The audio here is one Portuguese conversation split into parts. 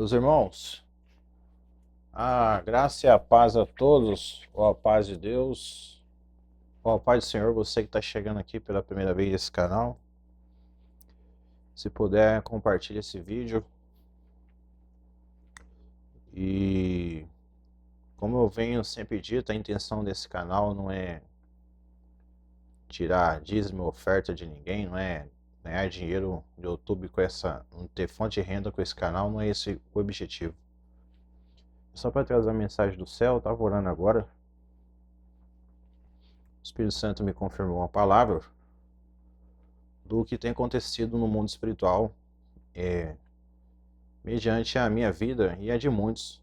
Meus irmãos, a graça e a paz a todos, ou a paz de Deus, ou a paz do Senhor, você que está chegando aqui pela primeira vez nesse canal. Se puder, compartilhe esse vídeo. E como eu venho sempre dito, a intenção desse canal não é tirar dízimo, oferta de ninguém, não é ganhar dinheiro do YouTube com essa, não ter fonte de renda com esse canal, não é esse o objetivo. Só para trazer a mensagem do céu, eu estava orando agora. O Espírito Santo me confirmou uma palavra do que tem acontecido no mundo espiritual, mediante a minha vida e a de muitos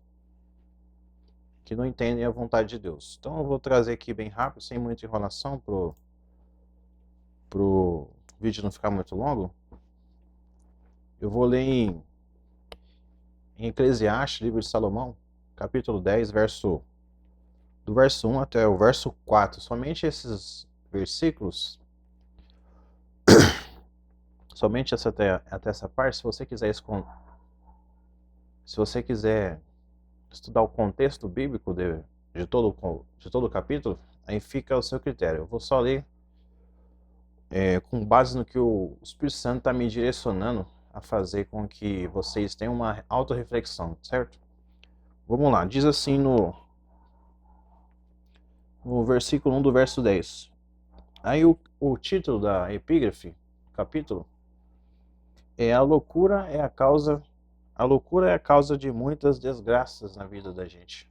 que não entendem a vontade de Deus. Então eu vou trazer aqui bem rápido, sem muita enrolação, pro vídeo não ficar muito longo. Eu vou ler em Eclesiastes, livro de Salomão, capítulo 10, do verso 1 até o verso 4. Somente esses versículos, somente até essa parte. Se você quiser estudar o contexto bíblico de todo o capítulo, aí fica ao seu critério. Eu vou só ler com base no que o Espírito Santo está me direcionando a fazer com que vocês tenham uma autorreflexão, certo? Vamos lá, diz assim no versículo 1 do verso 10. Aí o título da epígrafe, capítulo, é A loucura é a causa de muitas desgraças na vida da gente.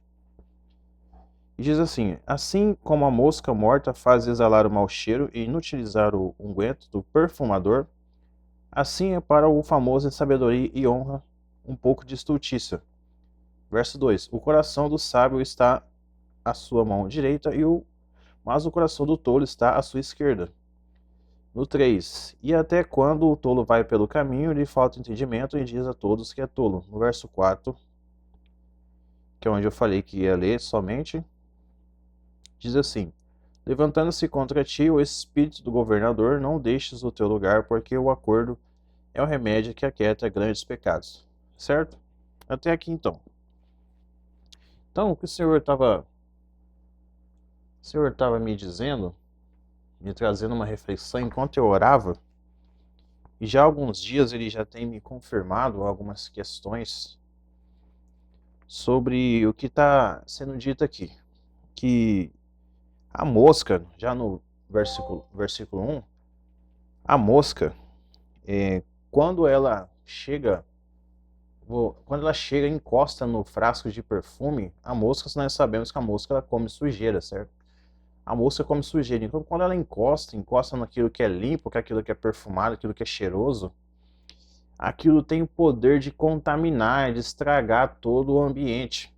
E diz assim: assim como a mosca morta faz exalar o mau cheiro e inutilizar o unguento do perfumador, assim é para o famoso em sabedoria e honra um pouco de estultícia. Verso 2: o coração do sábio está à sua mão direita, mas o coração do tolo está à sua esquerda. No 3: e até quando o tolo vai pelo caminho, lhe falta entendimento e diz a todos que é tolo. No verso 4, que é onde eu falei que ia ler somente, diz assim: levantando-se contra ti o espírito do governador, não deixes o teu lugar, porque o acordo é o remédio que aquieta grandes pecados. Certo? Até aqui então. Então, o que o Senhor estava me dizendo, me trazendo uma reflexão enquanto eu orava, e já há alguns dias ele já tem me confirmado algumas questões sobre o que está sendo dito aqui. Que a mosca, já no versículo 1, a mosca, quando ela chega e encosta no frasco de perfume, a mosca, nós sabemos que a mosca ela come sujeira, certo? A mosca come sujeira. Então, quando ela encosta naquilo que é limpo, aquilo que é perfumado, aquilo que é cheiroso, aquilo tem o poder de contaminar, de estragar todo o ambiente.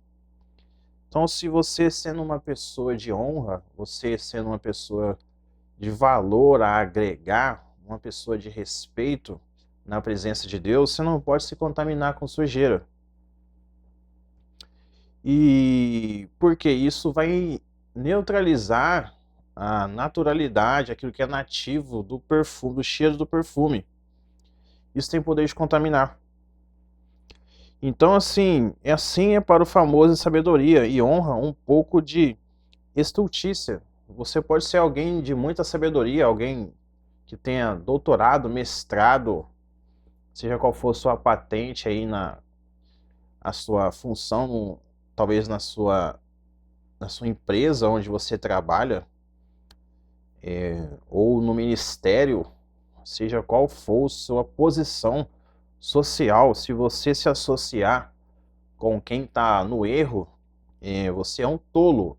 Então, se você sendo uma pessoa de honra, você sendo uma pessoa de valor a agregar, uma pessoa de respeito na presença de Deus, você não pode se contaminar com sujeira. E porque isso vai neutralizar a naturalidade, aquilo que é nativo do perfume, do cheiro do perfume. Isso tem poder de contaminar. Então, assim é para o famoso em sabedoria e honra um pouco de estultícia. Você pode ser alguém de muita sabedoria, alguém que tenha doutorado, mestrado, seja qual for sua patente aí a sua função, talvez na sua empresa onde você trabalha, ou no ministério, seja qual for sua posição social. Se você se associar com quem está no erro, você é um tolo.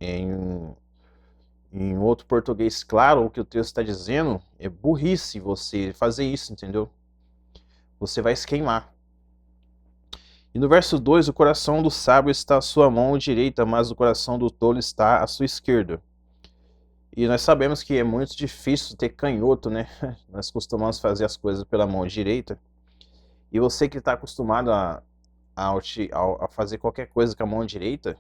Em outro português claro, o que o texto está dizendo é burrice você fazer isso, entendeu? Você vai se queimar. E no verso 2, o coração do sábio está à sua mão direita, mas o coração do tolo está à sua esquerda. E nós sabemos que é muito difícil ter canhoto, né? Nós costumamos fazer as coisas pela mão direita. E você que está acostumado a fazer qualquer coisa com a mão direita,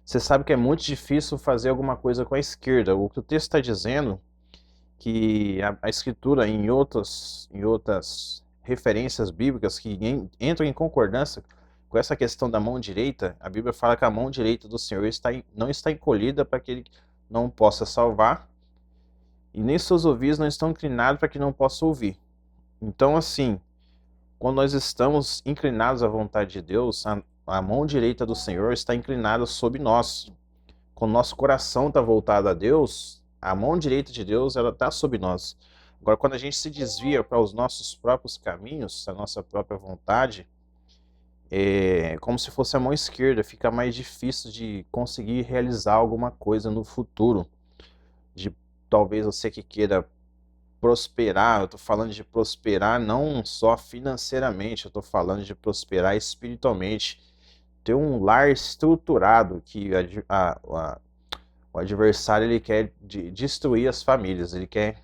você sabe que é muito difícil fazer alguma coisa com a esquerda. O que o texto está dizendo, que a escritura em outras referências bíblicas que entram em concordância com essa questão da mão direita. A Bíblia fala que a mão direita do Senhor não está encolhida para que Ele não possa salvar, e nem seus ouvidos não estão inclinados para que não possa ouvir. Então, assim, quando nós estamos inclinados à vontade de Deus, a mão direita do Senhor está inclinada sobre nós. Quando nosso coração está voltado a Deus, a mão direita de Deus ela está sobre nós. Agora, quando a gente se desvia para os nossos próprios caminhos, a nossa própria vontade, é como se fosse a mão esquerda, fica mais difícil de conseguir realizar alguma coisa no futuro. De talvez você que queira prosperar, eu estou falando de prosperar não só financeiramente, eu estou falando de prosperar espiritualmente, ter um lar estruturado, que o adversário ele quer destruir as famílias, ele quer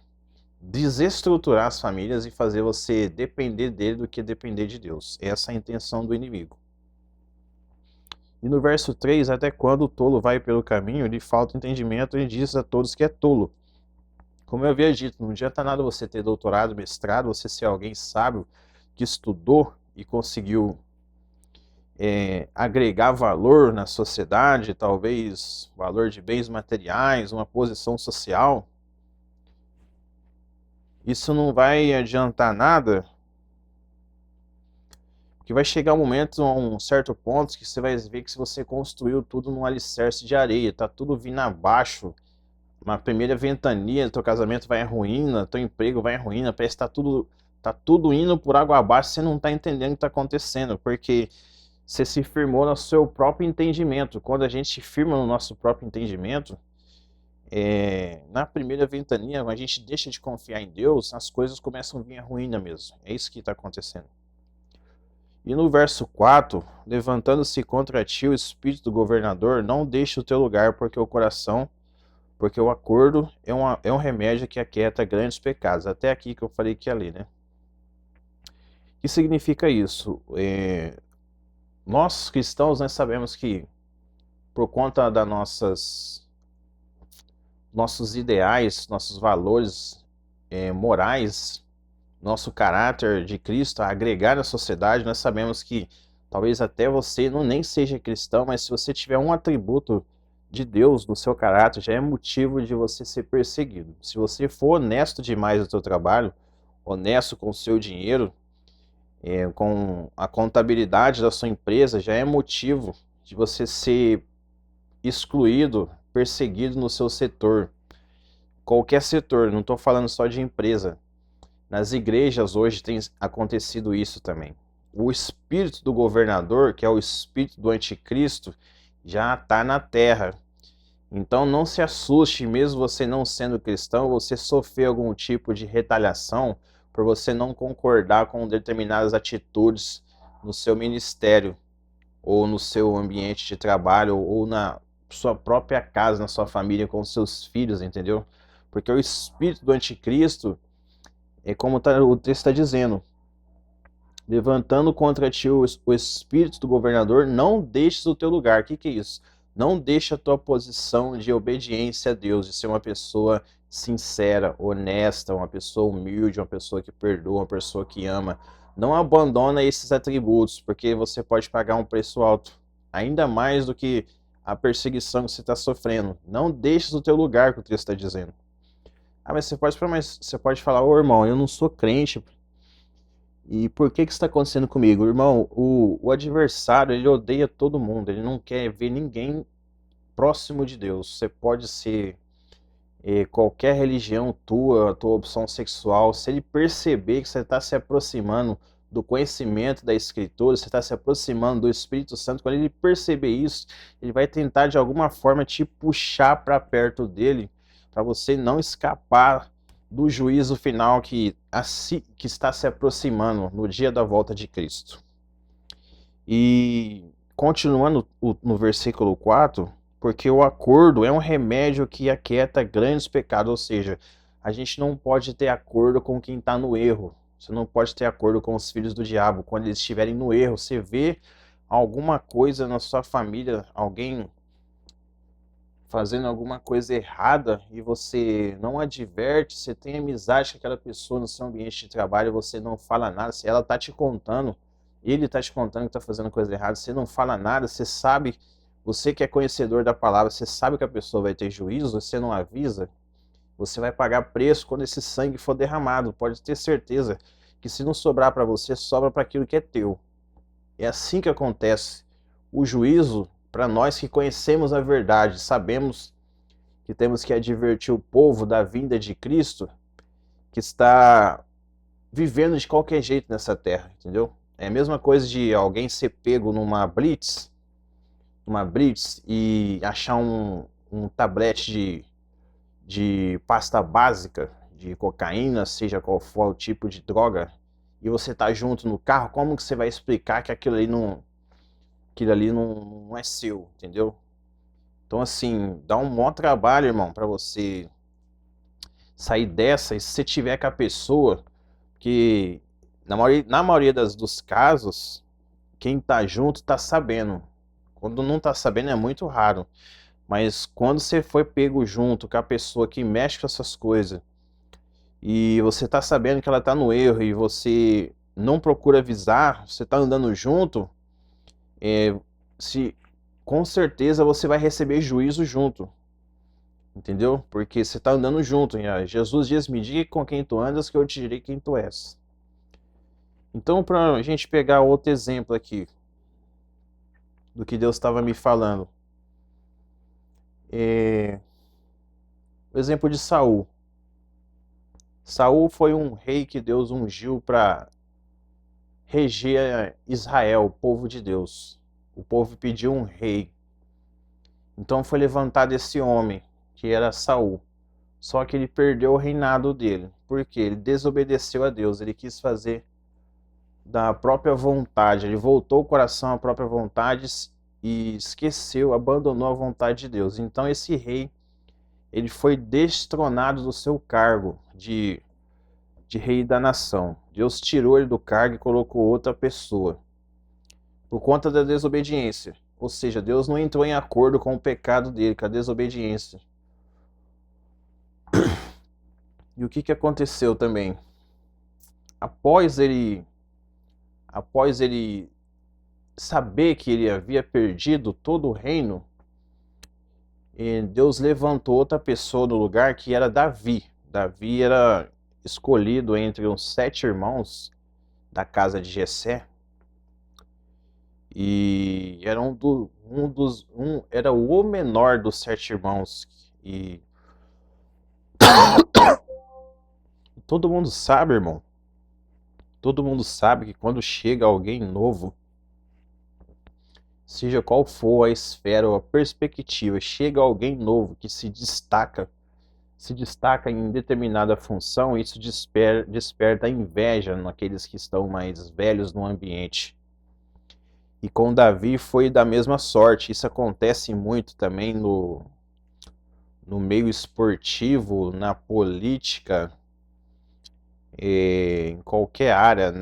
desestruturar as famílias e fazer você depender dele do que depender de Deus. Essa é a intenção do inimigo. E no verso 3, até quando o tolo vai pelo caminho, lhe falta entendimento, e diz a todos que é tolo. Como eu havia dito, não adianta nada você ter doutorado, mestrado, você ser alguém sábio, que estudou e conseguiu agregar valor na sociedade, talvez valor de bens materiais, uma posição social. Isso não vai adiantar nada, porque vai chegar um momento, um certo ponto, que você vai ver que se você construiu tudo num alicerce de areia, tá tudo vindo abaixo, uma primeira ventania, teu casamento vai em ruína, teu emprego vai em ruína, parece que tá tudo indo por água abaixo, você não tá entendendo o que tá acontecendo, porque você se firmou no seu próprio entendimento. Quando a gente se firma no nosso próprio entendimento, na primeira ventania, a gente deixa de confiar em Deus, as coisas começam a vir a ruína mesmo. É isso que está acontecendo. E no verso 4, levantando-se contra ti o espírito do governador, não deixe o teu lugar, porque o acordo é um remédio que aquieta grandes pecados. Até aqui que eu falei que ia ler, né? O que significa isso? Nós cristãos, nós sabemos que por conta das nossos ideais, nossos valores morais, nosso caráter de Cristo a agregar na sociedade, nós sabemos que talvez até você nem seja cristão, mas se você tiver um atributo de Deus no seu caráter, já é motivo de você ser perseguido. Se você for honesto demais no seu trabalho, honesto com o seu dinheiro, com a contabilidade da sua empresa, já é motivo de você ser excluído, perseguido no seu setor. Qualquer setor, não estou falando só de empresa. Nas igrejas hoje tem acontecido isso também. O espírito do governador, que é o espírito do anticristo, já está na terra. Então não se assuste, mesmo você não sendo cristão, você sofrer algum tipo de retaliação por você não concordar com determinadas atitudes no seu ministério, ou no seu ambiente de trabalho, ou na sua própria casa, na sua família, com seus filhos, entendeu? Porque o espírito do anticristo, é como o texto está dizendo, levantando contra ti o espírito do governador, não deixes o teu lugar. O que é isso? Não deixe a tua posição de obediência a Deus, de ser uma pessoa sincera, honesta, uma pessoa humilde, uma pessoa que perdoa, uma pessoa que ama. Não abandona esses atributos, porque você pode pagar um preço alto, ainda mais do que a perseguição que você está sofrendo. Não deixes o teu lugar, que o texto está dizendo. Mas você pode falar, ô irmão, eu não sou crente. E por que isso está acontecendo comigo? Irmão, o adversário, ele odeia todo mundo, ele não quer ver ninguém próximo de Deus. Você pode ser qualquer religião tua opção sexual, se ele perceber que você está se aproximando do conhecimento da Escritura, você está se aproximando do Espírito Santo, quando ele perceber isso, ele vai tentar de alguma forma te puxar para perto dele, para você não escapar do juízo final que está se aproximando no dia da volta de Cristo. E continuando no versículo 4, porque o acordo é um remédio que aquieta grandes pecados, ou seja, a gente não pode ter acordo com quem está no erro, você não pode ter acordo com os filhos do diabo, quando eles estiverem no erro, você vê alguma coisa na sua família, alguém fazendo alguma coisa errada e você não adverte, você tem amizade com aquela pessoa no seu ambiente de trabalho, você não fala nada, se ela tá te contando, ele tá te contando que tá fazendo coisa errada, você não fala nada, você sabe, você que é conhecedor da palavra, você sabe que a pessoa vai ter juízo, você não avisa, você vai pagar preço quando esse sangue for derramado. Pode ter certeza que se não sobrar para você, sobra para aquilo que é teu. É assim que acontece. O juízo, para nós que conhecemos a verdade, sabemos que temos que advertir o povo da vinda de Cristo, que está vivendo de qualquer jeito nessa terra, entendeu? É a mesma coisa de alguém ser pego numa blitz e achar um tablete de pasta básica, de cocaína, seja qual for o tipo de droga, e você tá junto no carro, como que você vai explicar que aquilo ali não é seu, entendeu? Então, assim, dá um maior trabalho, irmão, pra você sair dessa, e se você tiver com a pessoa, que na maioria dos casos, quem tá junto tá sabendo. Quando não tá sabendo é muito raro. Mas quando você foi pego junto com a pessoa que mexe com essas coisas, e você tá sabendo que ela tá no erro e você não procura avisar, você tá andando junto, se com certeza você vai receber juízo junto, entendeu? Porque você tá andando junto. Jesus diz: me diga com quem tu andas, que eu te direi quem tu és. Então, para a gente pegar outro exemplo aqui do que Deus estava me falando, o exemplo de Saul. Saul foi um rei que Deus ungiu para reger Israel, o povo de Deus. O povo pediu um rei. Então foi levantado esse homem, que era Saul. Só que ele perdeu o reinado dele. Por quê? Ele desobedeceu a Deus. Ele quis fazer da própria vontade. Ele voltou o coração à própria vontade e esqueceu, abandonou a vontade de Deus. Então esse rei, ele foi destronado do seu cargo de rei da nação. Deus tirou ele do cargo e colocou outra pessoa, por conta da desobediência. Ou seja, Deus não entrou em acordo com o pecado dele, com a desobediência. E o que aconteceu também? Após ele saber que ele havia perdido todo o reino, Deus levantou outra pessoa no lugar, que era Davi. Davi era escolhido entre os 7 irmãos da casa de Jessé, e era era o menor dos 7 irmãos. E todo mundo sabe, irmão, todo mundo sabe que quando chega alguém novo, seja qual for a esfera ou a perspectiva, chega alguém novo que se destaca em determinada função, isso desperta inveja naqueles que estão mais velhos no ambiente. E com Davi foi da mesma sorte. Isso acontece muito também no meio esportivo, na política, em qualquer área,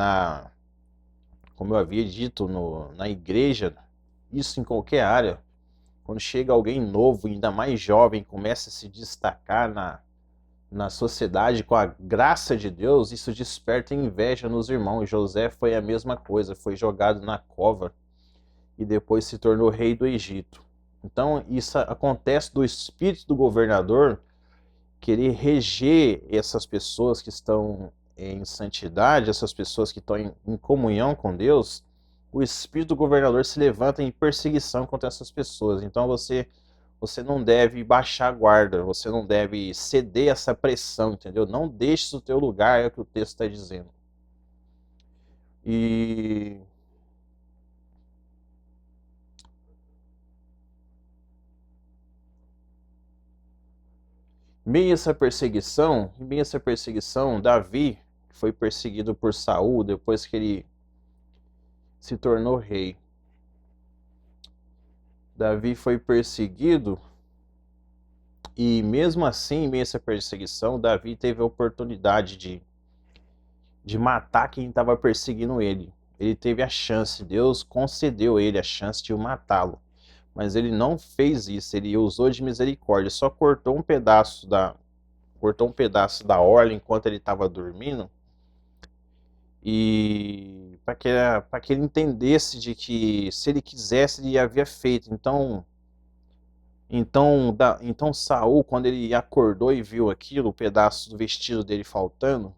como eu havia dito, na igreja, isso em qualquer área. Quando chega alguém novo, ainda mais jovem, começa a se destacar na sociedade com a graça de Deus, isso desperta inveja nos irmãos. José foi a mesma coisa, foi jogado na cova e depois se tornou rei do Egito. Então isso acontece do espírito do governador querer reger essas pessoas que estão em santidade, essas pessoas que estão em comunhão com Deus. O espírito do governador se levanta em perseguição contra essas pessoas. Então você não deve baixar a guarda, você não deve ceder essa pressão, entendeu? Não deixe o teu lugar, é o que o texto está dizendo. E meio essa perseguição, Davi foi perseguido por Saul depois que ele se tornou rei. Davi foi perseguido e mesmo assim, em meio a essa perseguição, Davi teve a oportunidade de matar quem estava perseguindo ele. Ele teve a chance, Deus concedeu a ele a chance de o matá-lo. Mas ele não fez isso, ele usou de misericórdia, só cortou um pedaço da orla enquanto ele estava dormindo, e para que ele entendesse de que se ele quisesse ele havia feito. Então Saul, quando ele acordou e viu aquilo, o pedaço do vestido dele faltando,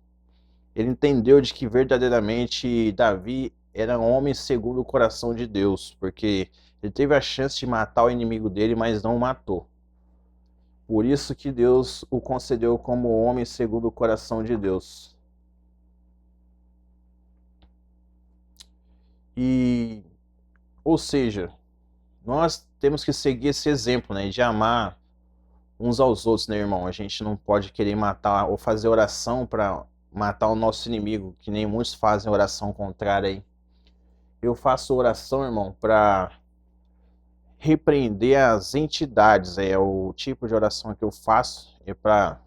ele entendeu de que verdadeiramente Davi era um homem segundo o coração de Deus, porque ele teve a chance de matar o inimigo dele, mas não o matou. Por isso que Deus o concedeu como homem segundo o coração de Deus. Ou seja, nós temos que seguir esse exemplo, né, de amar uns aos outros, né, irmão? A gente não pode querer matar ou fazer oração para matar o nosso inimigo, que nem muitos fazem oração contrária aí. Eu faço oração, irmão, para repreender as entidades. É o tipo de oração que eu faço, é para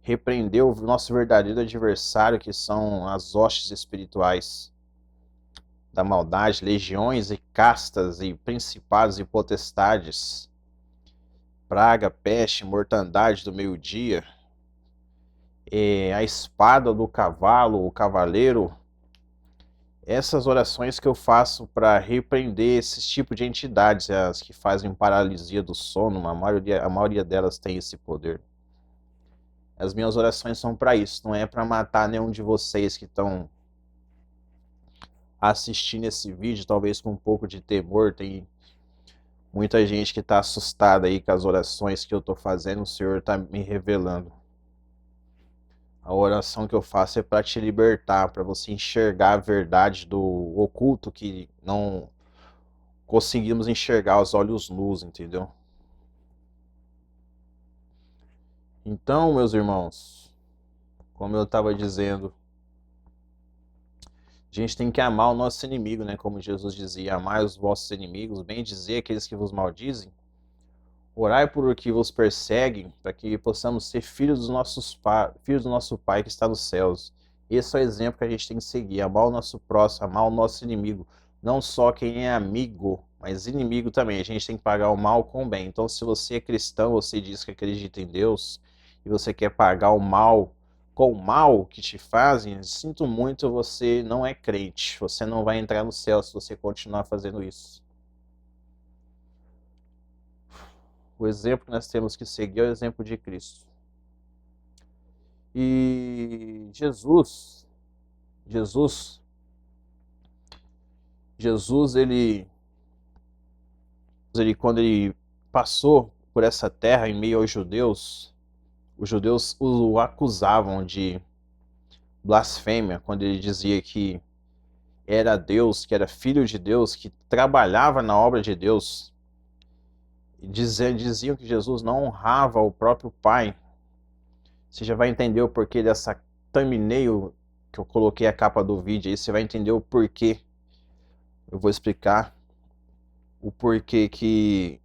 repreender o nosso verdadeiro adversário, que são as hostes espirituais da maldade, legiões e castas e principados e potestades, praga, peste, mortandade do meio-dia, a espada do cavalo, o cavaleiro. Essas orações que eu faço para repreender esses tipos de entidades, as que fazem paralisia do sono, a maioria delas tem esse poder. As minhas orações são para isso, não é para matar nenhum de vocês que estão assistindo esse vídeo, talvez com um pouco de temor. Tem muita gente que está assustada aí com as orações que eu estou fazendo, o Senhor está me revelando. A oração que eu faço é para te libertar, para você enxergar a verdade do oculto que não conseguimos enxergar aos olhos nus, entendeu? Então, meus irmãos, como eu estava dizendo, a gente tem que amar o nosso inimigo, né? Como Jesus dizia, amai os vossos inimigos, bem dizer aqueles que vos maldizem. Orai por que vos perseguem, para que possamos ser filhos filhos do nosso Pai que está nos céus. Esse é o exemplo que a gente tem que seguir, amar o nosso próximo, amar o nosso inimigo. Não só quem é amigo, mas inimigo também. A gente tem que pagar o mal com o bem. Então, se você é cristão, você diz que acredita em Deus, e você quer pagar o mal com o mal que te fazem, sinto muito, você não é crente. Você não vai entrar no céu se você continuar fazendo isso. O exemplo que nós temos que seguir é o exemplo de Cristo. E Jesus, ele quando ele passou por essa terra em meio aos judeus, os judeus o acusavam de blasfêmia, quando ele dizia que era Deus, que era filho de Deus, que trabalhava na obra de Deus. E diziam que Jesus não honrava o próprio Pai. Você já vai entender o porquê dessa thumbnail que eu coloquei a capa do vídeo aí, você vai entender o porquê. Eu vou explicar o porquê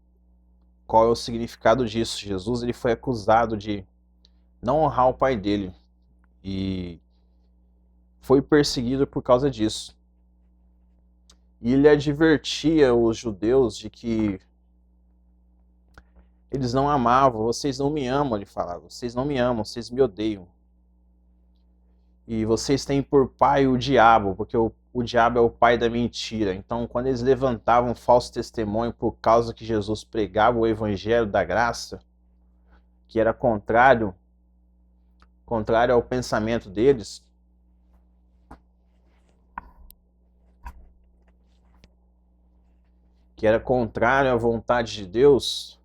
qual é o significado disso. Jesus, ele foi acusado de não honrar o pai dele e foi perseguido por causa disso. E ele advertia os judeus de que eles não amavam. Vocês não me amam, ele falava. Vocês não me amam, vocês me odeiam. E vocês têm por pai o diabo, porque o diabo é o pai da mentira. Então, quando eles levantavam um falso testemunho por causa que Jesus pregava o evangelho da graça, que era contrário ao pensamento deles, que era contrário à vontade de Deus,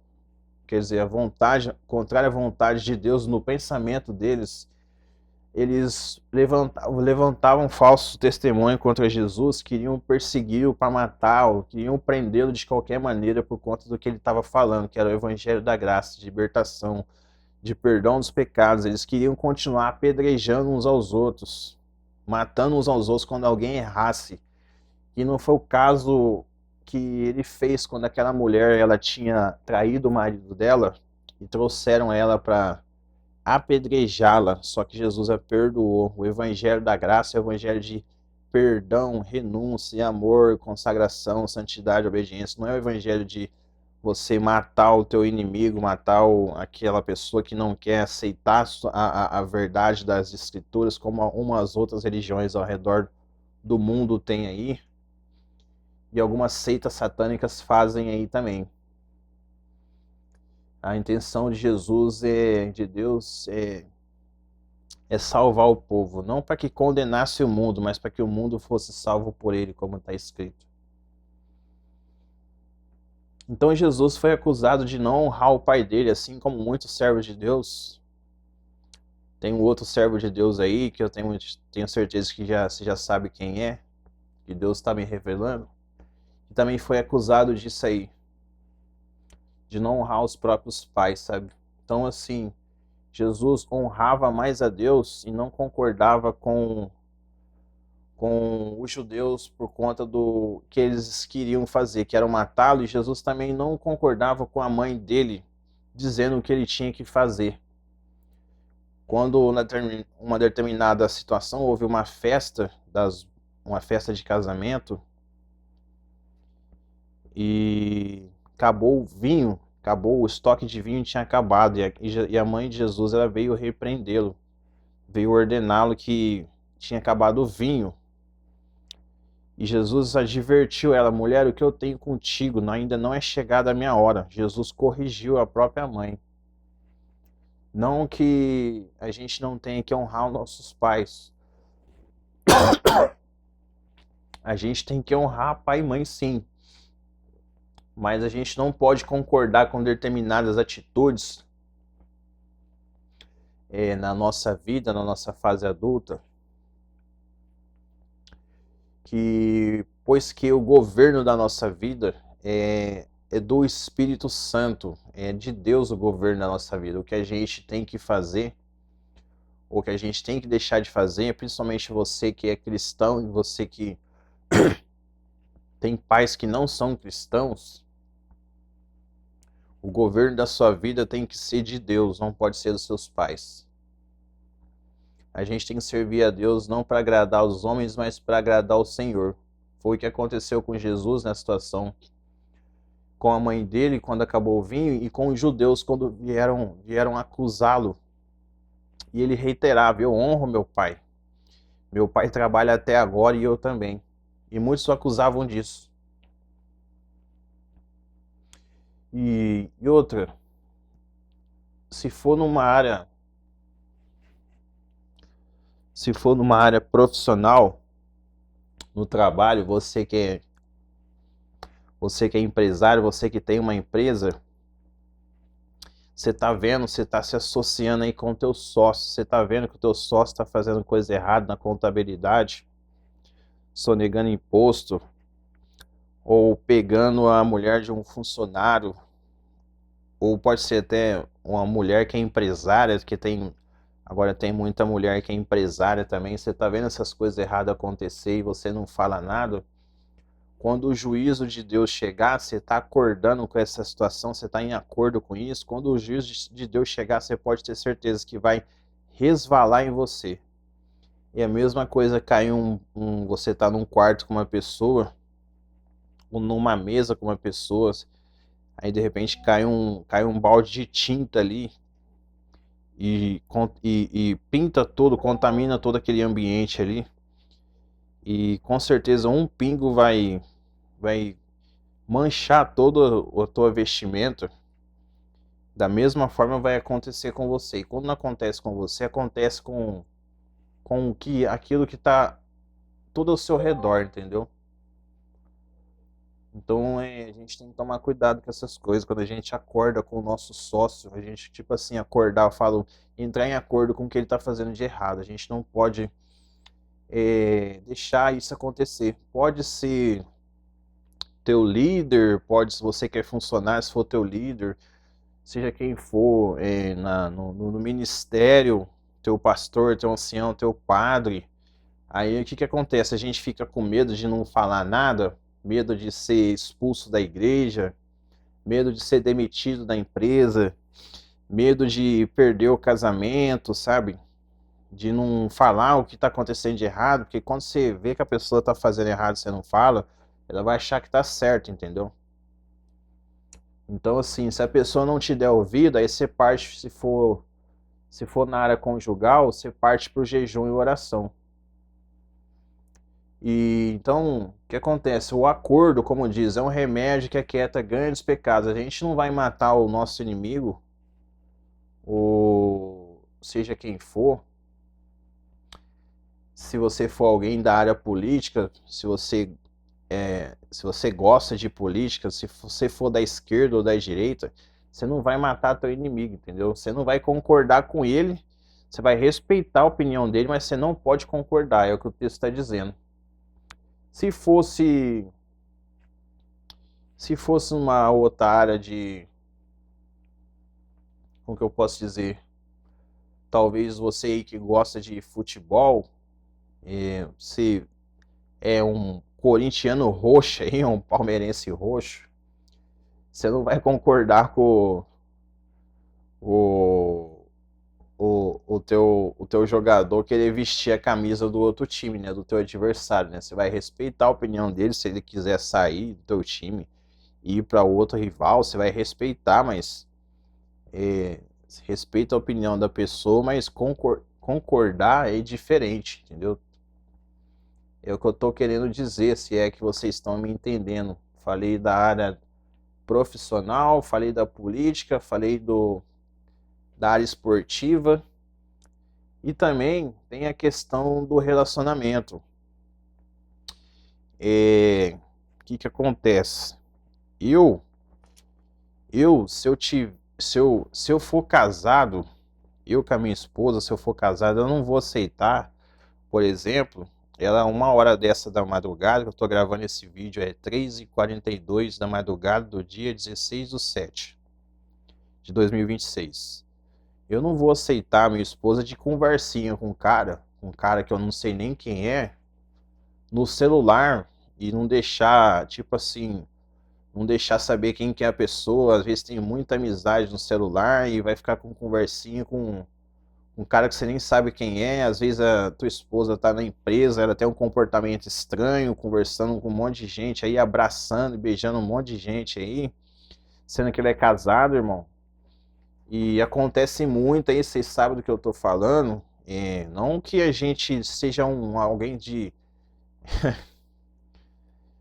quer dizer, contrário à vontade de Deus no pensamento deles, eles levantavam falso testemunho contra Jesus, queriam persegui-lo para matá-lo, queriam prendê-lo de qualquer maneira por conta do que ele estava falando, que era o evangelho da graça, de libertação, de perdão dos pecados. Eles queriam continuar apedrejando uns aos outros, matando uns aos outros quando alguém errasse. E não foi o caso que ele fez quando aquela mulher ela tinha traído o marido dela e trouxeram ela para apedrejá-la, só que Jesus a perdoou. O evangelho da graça é o evangelho de perdão, renúncia, amor, consagração, santidade, obediência. Não é o evangelho de você matar o teu inimigo, matar aquela pessoa que não quer aceitar a verdade das escrituras, como umas outras religiões ao redor do mundo têm aí, e algumas seitas satânicas fazem aí também. A intenção de Jesus, de Deus, é salvar o povo, não para que condenasse o mundo, mas para que o mundo fosse salvo por ele, como está escrito. Então Jesus foi acusado de não honrar o pai dele, assim como muitos servos de Deus. Tem um outro servo de Deus aí, que eu tenho certeza que você já sabe quem é, que Deus está me revelando, e também foi acusado disso aí, de não honrar os próprios pais, sabe? Então, assim, Jesus honrava mais a Deus e não concordava com os judeus por conta do que eles queriam fazer, que era matá-lo, e Jesus também não concordava com a mãe dele, dizendo o que ele tinha que fazer. Quando, uma determinada situação, houve uma festa de casamento, e acabou o vinho, o estoque de vinho tinha acabado, e a mãe de Jesus, ela veio repreendê-lo, veio ordená-lo que tinha acabado o vinho. E Jesus advertiu ela: mulher, o que eu tenho contigo ainda não é chegada a minha hora. Jesus corrigiu a própria mãe. Não que a gente não tenha que honrar os nossos pais. A gente tem que honrar pai e mãe, sim. Mas a gente não pode concordar com determinadas atitudes na nossa vida, na nossa fase adulta, pois que o governo da nossa vida é do Espírito Santo, é de Deus o governo da nossa vida. O que a gente tem que fazer, o que a gente tem que deixar de fazer, principalmente você que é cristão e você que tem pais que não são cristãos, o governo da sua vida tem que ser de Deus, não pode ser dos seus pais. A gente tem que servir a Deus não para agradar os homens, mas para agradar o Senhor. Foi o que aconteceu com Jesus na situação com a mãe dele quando acabou o vinho, e com os judeus quando vieram acusá-lo. E ele reiterava: eu honro meu pai. Meu pai trabalha até agora e eu também. E muitos o acusavam disso. E outra, se for numa área profissional, no trabalho, você que é empresário, você que tem uma empresa, você tá vendo, você tá se associando aí com o teu sócio, você tá vendo que o teu sócio tá fazendo coisa errada na contabilidade, sonegando imposto, ou pegando a mulher de um funcionário, ou pode ser até uma mulher que é empresária, agora tem muita mulher que é empresária também. Você tá vendo essas coisas erradas acontecer e você não fala nada? Quando o juízo de Deus chegar, você está acordando com essa situação, você está em acordo com isso. Quando o juízo de Deus chegar, você pode ter certeza que vai resvalar em você. E a mesma coisa cair você está num quarto com uma pessoa, ou numa mesa com uma pessoa, aí de repente cai um balde de tinta ali e pinta todo, contamina todo aquele ambiente ali. E com certeza um pingo vai manchar todo a tua vestimenta. Da mesma forma vai acontecer com você. E quando não acontece com você, acontece com aquilo que está tudo ao seu redor, entendeu? Então a gente tem que tomar cuidado com essas coisas. Quando a gente acorda com o nosso sócio, a gente, tipo assim, acordar, eu falo, entrar em acordo com o que ele está fazendo de errado. A gente não pode deixar isso acontecer. Pode ser teu líder, se você quer funcionar, se for teu líder, seja quem for, no ministério, teu pastor, teu ancião, teu padre. Aí o que acontece? A gente fica com medo de não falar nada, medo de ser expulso da igreja, medo de ser demitido da empresa, medo de perder o casamento, sabe? de não falar o que está acontecendo de errado, porque quando você vê que a pessoa está fazendo errado e você não fala, ela vai achar que está certo, entendeu? Então, assim, se a pessoa não te der ouvido, aí você parte, se for na área conjugal, você parte para o jejum e oração. E então, o que acontece? O acordo, como diz, é um remédio que aquieta grandes pecados. A gente não vai matar o nosso inimigo, ou seja quem for. Se você for alguém da área política, se você gosta de política, se você for da esquerda ou da direita, você não vai matar teu inimigo, entendeu? Você não vai concordar com ele, você vai respeitar a opinião dele, mas você não pode concordar, é o que o texto está dizendo. Se fosse uma outra área de, como que eu posso dizer, talvez você aí que gosta de futebol, se é um corintiano roxo aí, um palmeirense roxo, você não vai concordar com o, o teu jogador querer vestir a camisa do outro time, né, do teu adversário, né? Você vai respeitar a opinião dele, se ele quiser sair do teu time e ir para outro rival, você vai respeitar, mas respeita a opinião da pessoa, mas concordar é diferente, entendeu? É o que eu estou querendo dizer, se é que vocês estão me entendendo. Falei da área profissional, falei da política, falei da área esportiva e também tem a questão do relacionamento. O que acontece? Se eu for casado, eu com a minha esposa, se eu for casado, eu não vou aceitar, por exemplo, ela 1 hora dessa da madrugada, que eu estou gravando esse vídeo, é 3h42 da madrugada do dia 16/7 de 2026. Eu não vou aceitar minha esposa de conversinha com um cara que eu não sei nem quem é, no celular, e não deixar, tipo assim, não deixar saber quem que é a pessoa. Às vezes tem muita amizade no celular e vai ficar com conversinha com um cara que você nem sabe quem é. Às vezes a tua esposa tá na empresa, ela tem um comportamento estranho, conversando com um monte de gente aí, abraçando e beijando um monte de gente aí, sendo que ele é casado, irmão. E acontece muito aí, vocês sabem do que eu tô falando. Não que a gente seja alguém de...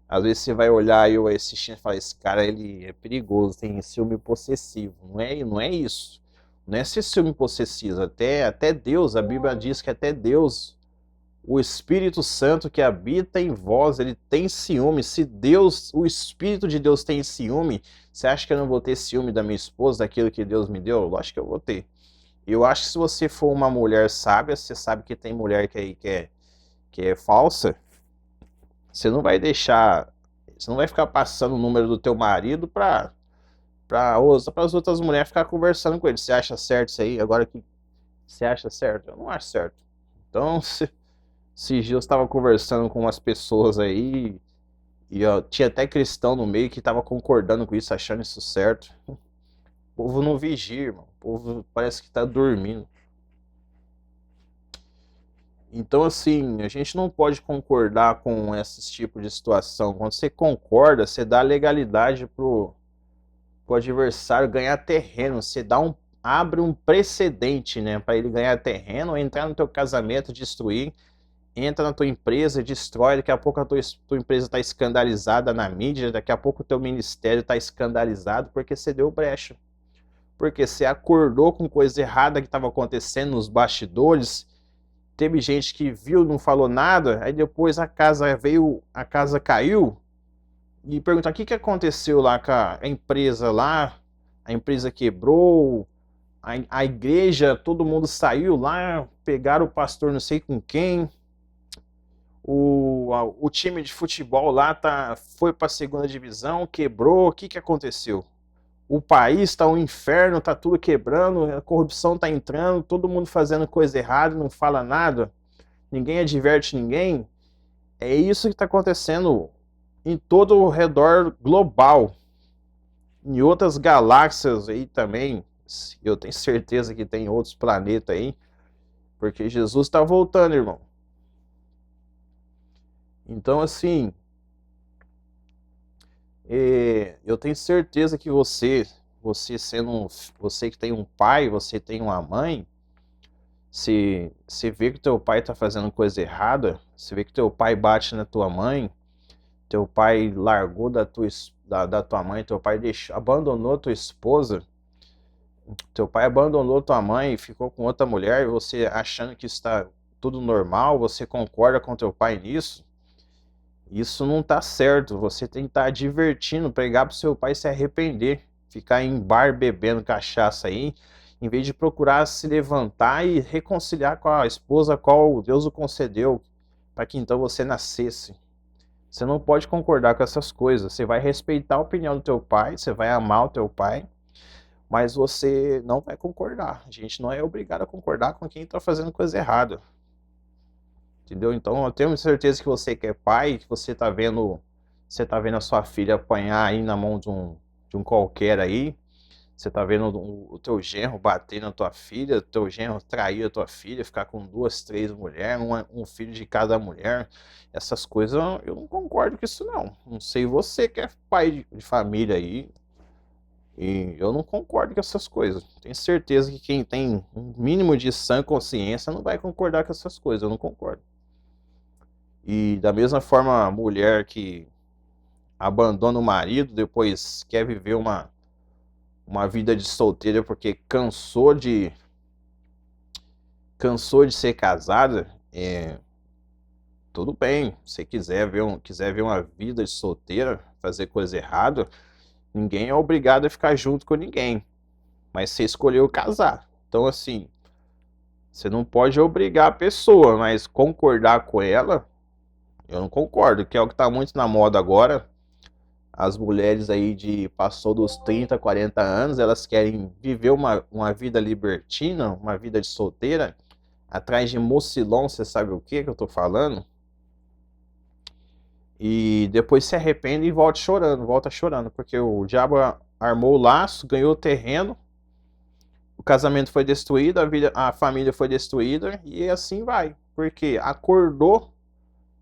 Às vezes você vai olhar eu assistindo e falar, esse cara ele é perigoso, tem ciúme possessivo. Não é isso. Não é ser ciúme possessivo. Até Deus, a Bíblia diz que até Deus, o Espírito Santo que habita em vós, ele tem ciúme. Se Deus, o Espírito de Deus tem ciúme, você acha que eu não vou ter ciúme da minha esposa, daquilo que Deus me deu? Lógico que eu vou ter. Eu acho que se você for uma mulher sábia, você sabe que tem mulher que é falsa, você não vai deixar, você não vai ficar passando o número do teu marido para as outras mulheres ficar conversando com ele. Você acha certo isso aí? Agora que você acha certo? Eu não acho certo. Então, esses dias eu estava conversando com umas pessoas aí, e ó, tinha até cristão no meio que estava concordando com isso, achando isso certo. O povo não vigia, irmão. O povo parece que está dormindo. Então, assim, a gente não pode concordar com esse tipo de situação. Quando você concorda, você dá legalidade pro adversário ganhar terreno. Você abre um precedente, né, para ele ganhar terreno, entrar no teu casamento, destruir, entra na tua empresa, destrói. Daqui a pouco a tua empresa está escandalizada na mídia, daqui a pouco o teu ministério está escandalizado porque você deu brecha. Porque você acordou com coisa errada que estava acontecendo nos bastidores. Teve gente que viu, não falou nada, aí depois a casa caiu, e perguntar o que aconteceu lá com a empresa lá, a empresa quebrou, a igreja, todo mundo saiu lá, pegaram o pastor não sei com quem, o time de futebol lá foi para a segunda divisão, quebrou, o que aconteceu? O país está um inferno, está tudo quebrando, a corrupção está entrando, todo mundo fazendo coisa errada, não fala nada, ninguém adverte ninguém. É isso que está acontecendo em todo o redor global. Em outras galáxias aí também, eu tenho certeza que tem outros planetas aí, Porque Jesus está voltando, irmão. Então, assim, eu tenho certeza que você que tem um pai, você tem uma mãe, se vê que teu pai está fazendo coisa errada, se vê que teu pai bate na tua mãe, teu pai largou da tua mãe, teu pai abandonou tua esposa, teu pai abandonou tua mãe e ficou com outra mulher, e você achando que está tudo normal, você concorda com teu pai nisso? Isso não tá certo. Você tem que estar advertindo, pregar pro seu pai se arrepender, ficar em bar bebendo cachaça aí, em vez de procurar se levantar e reconciliar com a esposa a qual Deus o concedeu, para que então você nascesse. Você não pode concordar com essas coisas. Você vai respeitar a opinião do teu pai, você vai amar o teu pai, mas você não vai concordar. A gente não é obrigado a concordar com quem está fazendo coisa errada. Entendeu? Então eu tenho certeza que você que é pai, que você tá vendo a sua filha apanhar aí na mão de um qualquer aí, você tá vendo o teu genro bater na tua filha, o teu genro trair a tua filha, ficar com 2, 3 mulheres, um filho de cada mulher. Essas coisas eu não concordo com isso não. Não sei você que é pai de família aí, e eu não concordo com essas coisas. Tenho certeza que quem tem um mínimo de sã consciência não vai concordar com essas coisas, eu não concordo. E da mesma forma, a mulher que abandona o marido, depois quer viver uma vida de solteira porque cansou de ser casada, tudo bem. Se quiser ver uma vida de solteira, fazer coisa errada, ninguém é obrigado a ficar junto com ninguém. Mas você escolheu casar. Então, assim, você não pode obrigar a pessoa, mas concordar com ela, eu não concordo, que é o que está muito na moda agora. As mulheres aí passou dos 30, 40 anos, elas querem viver uma vida libertina, uma vida de solteira, atrás de mocilão, você sabe o que eu tô falando? E depois se arrepende e volta chorando, porque o diabo armou o laço, ganhou o terreno, o casamento foi destruído, a família foi destruída, e assim vai, porque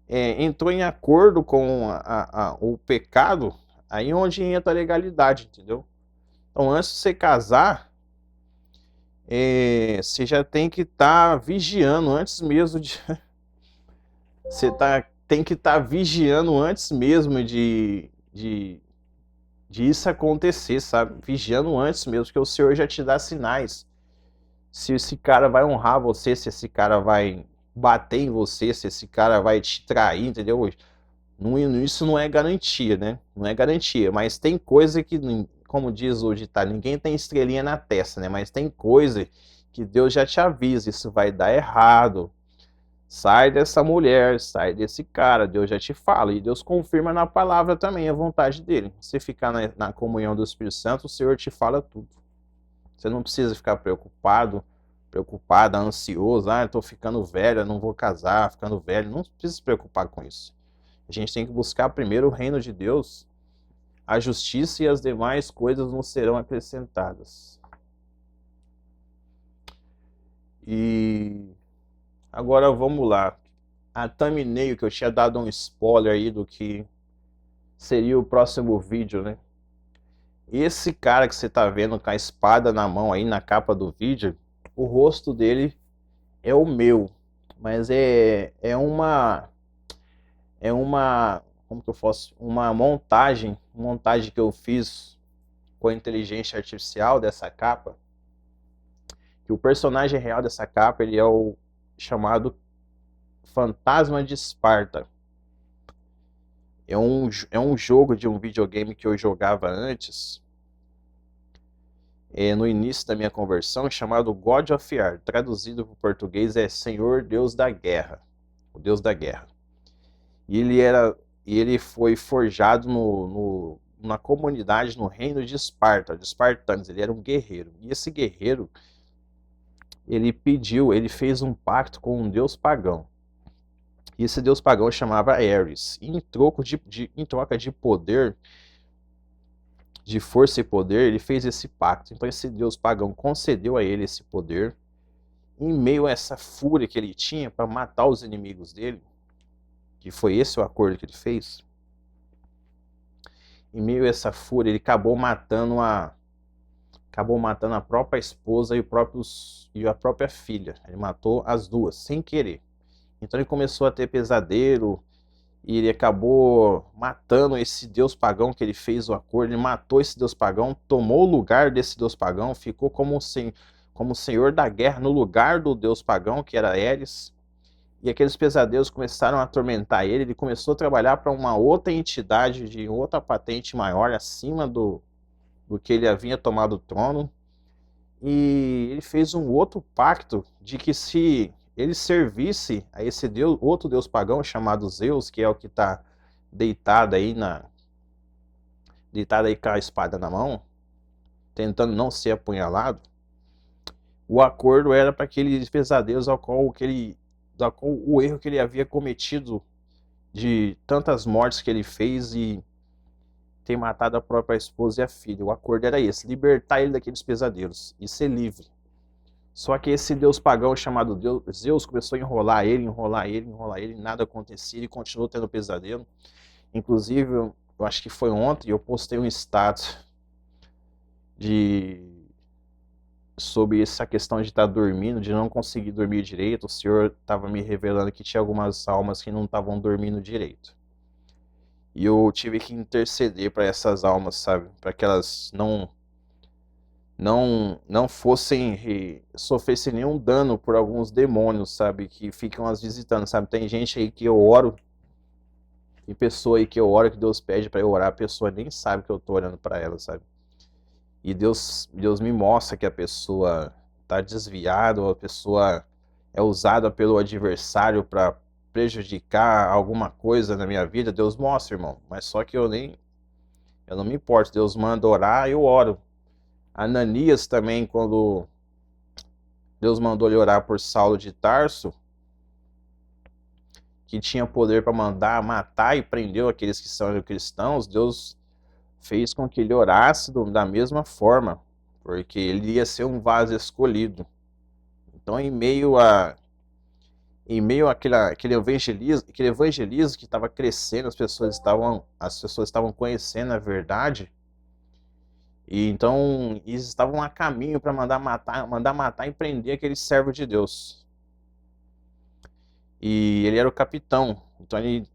entrou em acordo com o pecado, aí onde entra a legalidade, entendeu? Então, antes de você casar, você já tem que estar vigiando antes mesmo de. Tem que estar vigiando antes mesmo de isso acontecer, sabe? Vigiando antes mesmo, porque o Senhor já te dá sinais. Se esse cara vai honrar você, se esse cara vai bater em você, se esse cara vai te trair, entendeu? Isso não é garantia, né? Não é garantia, mas tem coisa que, como diz o ditado, ninguém tem estrelinha na testa, né? Mas tem coisa que Deus já te avisa, isso vai dar errado. Sai dessa mulher, sai desse cara, Deus já te fala. E Deus confirma na palavra também a vontade dele. Se ficar na comunhão do Espírito Santo, o Senhor te fala tudo. Você não precisa ficar preocupada, ansioso. Ah, eu tô ficando velha, não vou casar, ficando velho. Não precisa se preocupar com isso. A gente tem que buscar primeiro o reino de Deus, a justiça, e as demais coisas nos serão acrescentadas. E agora vamos lá. A thumbnail que eu tinha dado um spoiler aí do que seria o próximo vídeo, né? Esse cara que você tá vendo com a espada na mão aí na capa do vídeo, o rosto dele é o meu, mas é uma como que eu faço? Uma montagem que eu fiz com a inteligência artificial dessa capa, que o personagem real dessa capa, ele é o chamado Fantasma de Esparta. É um jogo de um videogame que eu jogava antes, no início da minha conversão, chamado God of War. Traduzido para o português é Senhor Deus da Guerra. O Deus da Guerra. E ele foi forjado na comunidade, no reino de Esparta, de espartanos. Ele era um guerreiro. E esse guerreiro, ele fez um pacto com um deus pagão. E esse deus pagão chamava Ares. E em troca de poder, de força e poder, ele fez esse pacto. Então esse deus pagão concedeu a ele esse poder. em meio a essa fúria que ele tinha para matar os inimigos dele, que foi esse o acordo que ele fez, em meio a essa fúria, ele acabou matando a própria esposa e a própria filha. Ele matou as duas, sem querer. Então ele começou a ter pesadelo, e ele acabou matando esse deus pagão que ele fez o acordo. Ele matou esse deus pagão, tomou o lugar desse deus pagão, ficou como senhor da guerra no lugar do deus pagão, que era Eris. E aqueles pesadelos começaram a atormentar ele. Ele começou a trabalhar para uma outra entidade de outra patente maior, acima do que ele havia tomado o trono. E ele fez um outro pacto de que se ele servisse a esse deus, outro deus pagão chamado Zeus, que é o que está deitado aí com a espada na mão, tentando não ser apunhalado, o acordo era para aqueles pesadelos ao qual o erro que ele havia cometido de tantas mortes que ele fez e ter matado a própria esposa e a filha. O acordo era esse: libertar ele daqueles pesadelos e ser livre. Só que esse deus pagão chamado Zeus começou a enrolar ele, e nada acontecia, ele continuou tendo pesadelo. Inclusive, eu acho que foi ontem, eu postei um status sobre essa questão de estar dormindo, de não conseguir dormir direito. O Senhor estava me revelando que tinha algumas almas que não estavam dormindo direito. E eu tive que interceder para essas almas, sabe? Para que elas não sofressem nenhum dano por alguns demônios, sabe? Que ficam as visitando, sabe? Tem gente aí que eu oro, tem pessoa aí que eu oro, que Deus pede para eu orar, a pessoa nem sabe que eu tô orando para ela, sabe? E Deus me mostra que a pessoa tá desviada, ou a pessoa é usada pelo adversário para prejudicar alguma coisa na minha vida. Deus mostra, irmão. Mas só que eu não me importo. Deus manda orar, eu oro. Ananias também, quando Deus mandou ele orar por Saulo de Tarso, que tinha poder para mandar matar e prendeu aqueles que são cristãos, Deus fez com que ele orasse da mesma forma, porque ele ia ser um vaso escolhido. Então, em meio àquele evangelismo que estava crescendo, as pessoas estavam conhecendo a verdade. E então eles estavam a caminho para mandar matar e prender aquele servo de Deus. E ele era o capitão. Então ele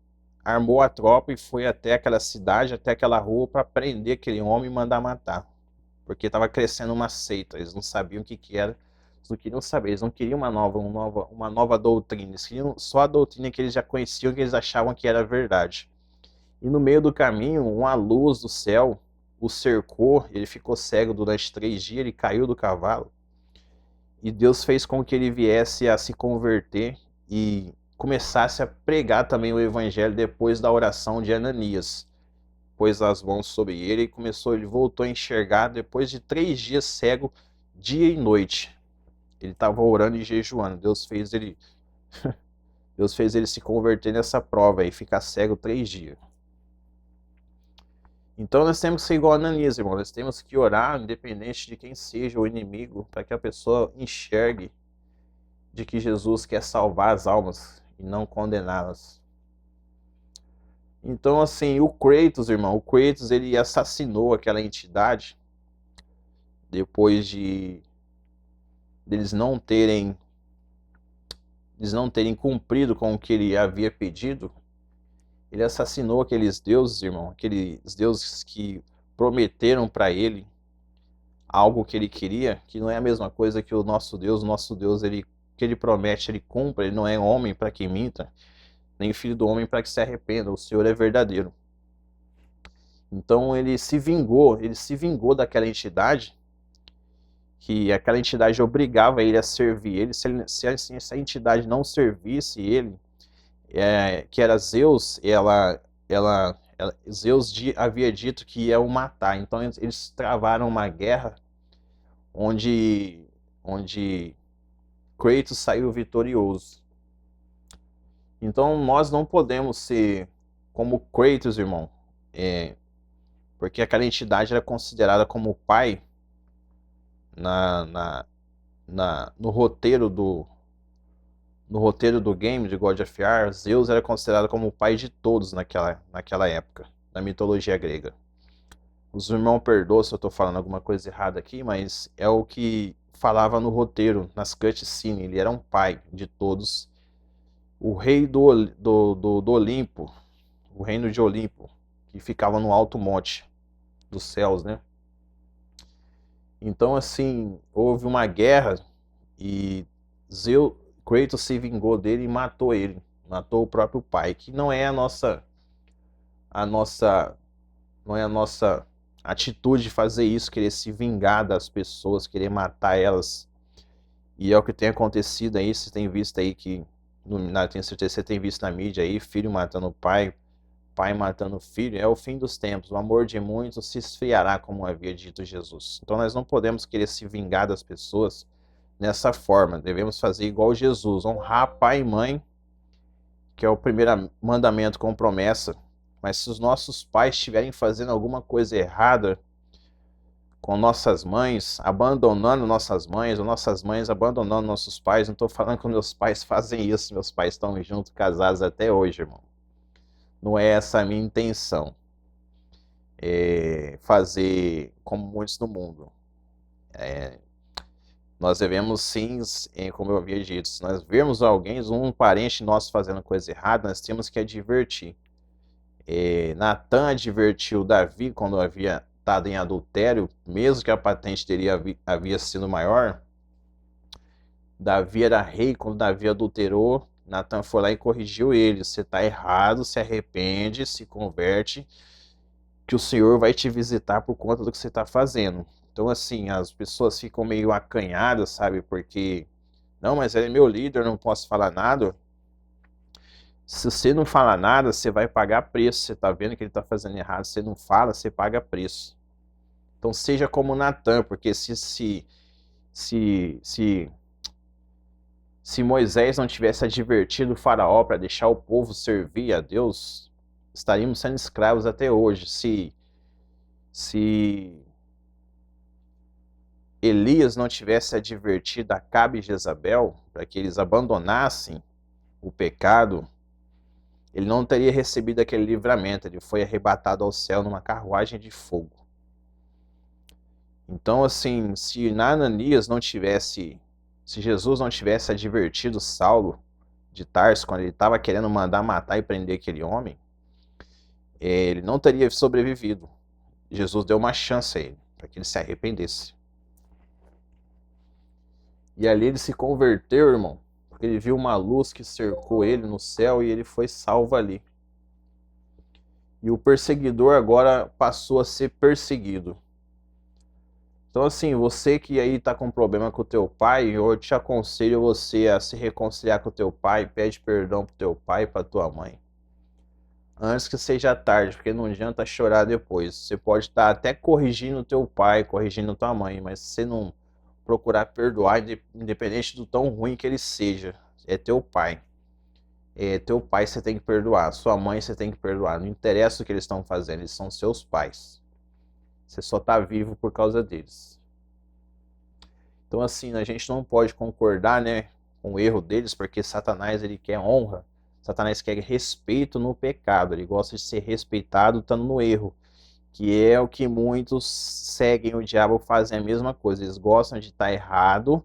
armou a tropa e foi até aquela cidade, até aquela rua, para prender aquele homem e mandar matar. Porque estava crescendo uma seita. Eles não sabiam o que era. Eles não queriam saber. Eles não queriam uma nova doutrina. Eles queriam só a doutrina que eles já conheciam, que eles achavam que era verdade. E no meio do caminho, uma luz do céu o cercou. Ele ficou cego durante 3 dias. Ele caiu do cavalo. E Deus fez com que ele viesse a se converter e começasse a pregar também o evangelho depois da oração de Ananias. Pôs as mãos sobre ele e ele voltou a enxergar depois de 3 dias cego, dia e noite. Ele estava orando e jejuando. Deus fez ele se converter nessa prova e ficar cego 3 dias. Então nós temos que ser igual a Ananias, irmão. Nós temos que orar, independente de quem seja o inimigo, para que a pessoa enxergue de que Jesus quer salvar as almas e não condená-las. Então, assim, o Kratos, irmão, ele assassinou aquela entidade depois de eles não terem cumprido com o que ele havia pedido. Ele assassinou aqueles deuses, irmão, aqueles deuses que prometeram para ele algo que ele queria, que não é a mesma coisa que o nosso Deus. Ele que ele promete, ele cumpre. Ele não é homem para que minta, nem filho do homem para que se arrependa. O Senhor é verdadeiro. Então ele se vingou daquela entidade, que aquela entidade obrigava ele a servir ele. Se essa entidade não servisse ele, que era Zeus, Zeus havia dito que ia o matar. Então eles travaram uma guerra onde Kratos saiu vitorioso. Então nós não podemos ser como Kratos, irmão, porque aquela entidade era considerada como o pai no roteiro do game de God of War, Zeus era considerado como o pai de todos naquela época, na mitologia grega. Os irmãos perdoam se eu estou falando alguma coisa errada aqui, mas é o que falava no roteiro, nas cutscenes. Ele era um pai de todos, o rei do Olimpo, o reino de Olimpo, que ficava no alto monte dos céus, né? Então, assim, houve uma guerra e Kratos se vingou dele e matou ele, matou o próprio pai, que não é a nossa atitude de fazer isso, querer se vingar das pessoas, querer matar elas. E é o que tem acontecido aí, você tem visto aí que, tenho certeza que você tem visto na mídia aí, filho matando pai, pai matando filho. É o fim dos tempos, o amor de muitos se esfriará, como havia dito Jesus. Então nós não podemos querer se vingar das pessoas nessa forma, devemos fazer igual Jesus, honrar pai e mãe, que é o primeiro mandamento com promessa. Mas se os nossos pais estiverem fazendo alguma coisa errada com nossas mães, abandonando nossas mães, ou nossas mães abandonando nossos pais, não estou falando que meus pais fazem isso, meus pais estão juntos, casados até hoje, irmão. Não é essa a minha intenção, fazer como muitos no mundo. Nós devemos sim, como eu havia dito, se nós vermos alguém, um parente nosso fazendo coisa errada, nós temos que advertir. Natan advertiu Davi quando havia estado em adultério, mesmo que a patente dele havia sido maior. Davi era rei, quando Davi adulterou, Natan foi lá e corrigiu ele. Você está errado, se arrepende, se converte, que o Senhor vai te visitar por conta do que você está fazendo. Então, assim, as pessoas ficam meio acanhadas, sabe? Porque, não, mas ele é meu líder, não posso falar nada. Se você não fala nada, você vai pagar preço. Você está vendo que ele está fazendo errado, você não fala, você paga preço. Então seja como Natan, porque se Moisés não tivesse advertido o faraó para deixar o povo servir a Deus, estaríamos sendo escravos até hoje. Se Elias não tivesse advertido Acabe e Jezabel para que eles abandonassem o pecado, ele não teria recebido aquele livramento. Ele foi arrebatado ao céu numa carruagem de fogo. Então, assim, se Jesus não tivesse advertido Saulo de Tarso quando ele estava querendo mandar matar e prender aquele homem, ele não teria sobrevivido. Jesus deu uma chance a ele, para que ele se arrependesse. E ali ele se converteu, irmão, porque ele viu uma luz que cercou ele no céu e ele foi salvo ali. E o perseguidor agora passou a ser perseguido. Então, assim, você que aí tá com problema com o teu pai, eu te aconselho você a se reconciliar com o teu pai, pede perdão pro teu pai e pra tua mãe. Antes que seja tarde, porque não adianta chorar depois. Você pode estar até corrigindo o teu pai, corrigindo tua mãe, mas se você não procurar perdoar, independente do tão ruim que ele seja, é teu pai. Teu pai você tem que perdoar, sua mãe você tem que perdoar. Não interessa o que eles estão fazendo, eles são seus pais. Você só está vivo por causa deles. Então, assim, a gente não pode concordar, né, com o erro deles, porque Satanás ele quer honra. Satanás quer respeito no pecado. Ele gosta de ser respeitado estando no erro, que é o que muitos seguem o diabo, fazem a mesma coisa. Eles gostam de estar errado,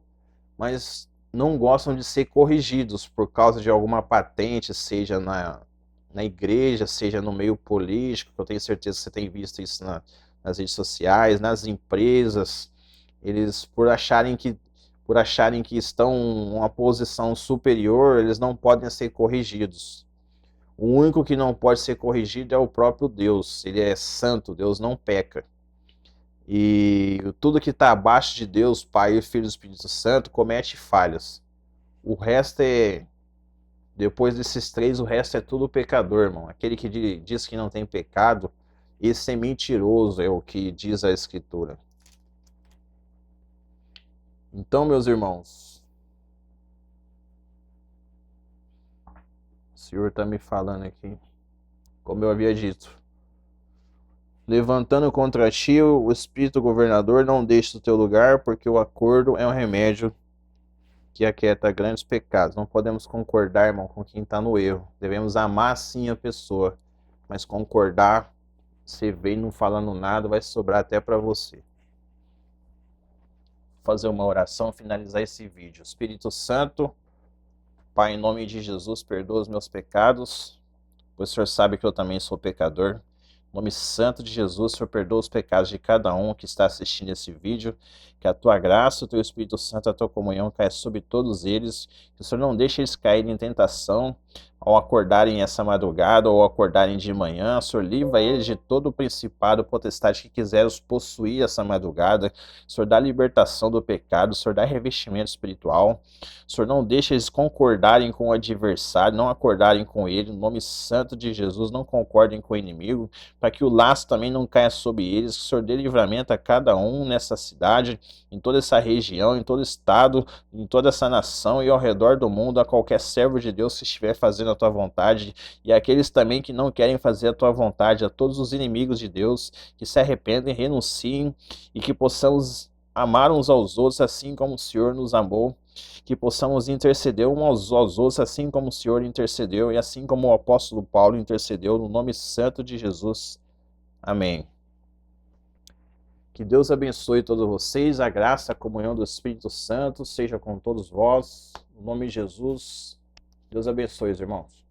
mas não gostam de ser corrigidos por causa de alguma patente, seja na igreja, seja no meio político, que eu tenho certeza que você tem visto isso nas redes sociais, nas empresas. Eles, por acharem que estão em uma posição superior, eles não podem ser corrigidos. O único que não pode ser corrigido é o próprio Deus. Ele é santo, Deus não peca. E tudo que está abaixo de Deus, Pai, Filho e Espírito Santo, comete falhas. O resto depois desses três, o resto é tudo pecador, irmão. Aquele que diz que não tem pecado, esse é mentiroso, é o que diz a Escritura. Então, meus irmãos, o Senhor está me falando aqui, como eu havia dito. Levantando contra ti o espírito governador, não deixe o teu lugar, porque o acordo é um remédio que aquieta grandes pecados. Não podemos concordar, irmão, com quem está no erro. Devemos amar sim a pessoa, mas concordar, você vem não falando nada, vai sobrar até para você. Vou fazer uma oração, finalizar esse vídeo. Espírito Santo, Pai, em nome de Jesus, perdoa os meus pecados, pois o Senhor sabe que eu também sou pecador. Em nome santo de Jesus, Senhor, perdoa os pecados de cada um que está assistindo esse vídeo. Que a tua graça, o teu Espírito Santo, a tua comunhão caia sobre todos eles. Que o Senhor não deixe eles caírem em tentação ao acordarem essa madrugada ou acordarem de manhã. O Senhor livra eles de todo o principado, potestade que quiser os possuir essa madrugada. O Senhor dá libertação do pecado. O Senhor dá revestimento espiritual. O Senhor não deixe eles concordarem com o adversário, não acordarem com ele. No nome santo de Jesus, não concordem com o inimigo, para que o laço também não caia sobre eles. Que o Senhor dê livramento a cada um nessa cidade, em toda essa região, em todo estado, em toda essa nação e ao redor do mundo, a qualquer servo de Deus que estiver fazendo a tua vontade, e aqueles também que não querem fazer a tua vontade, a todos os inimigos de Deus, que se arrependem, renunciem, e que possamos amar uns aos outros assim como o Senhor nos amou, que possamos interceder uns aos outros assim como o Senhor intercedeu e assim como o apóstolo Paulo intercedeu, no nome santo de Jesus. Amém. Que Deus abençoe todos vocês, a graça, a comunhão do Espírito Santo seja com todos vós, no nome de Jesus. Deus abençoe os irmãos.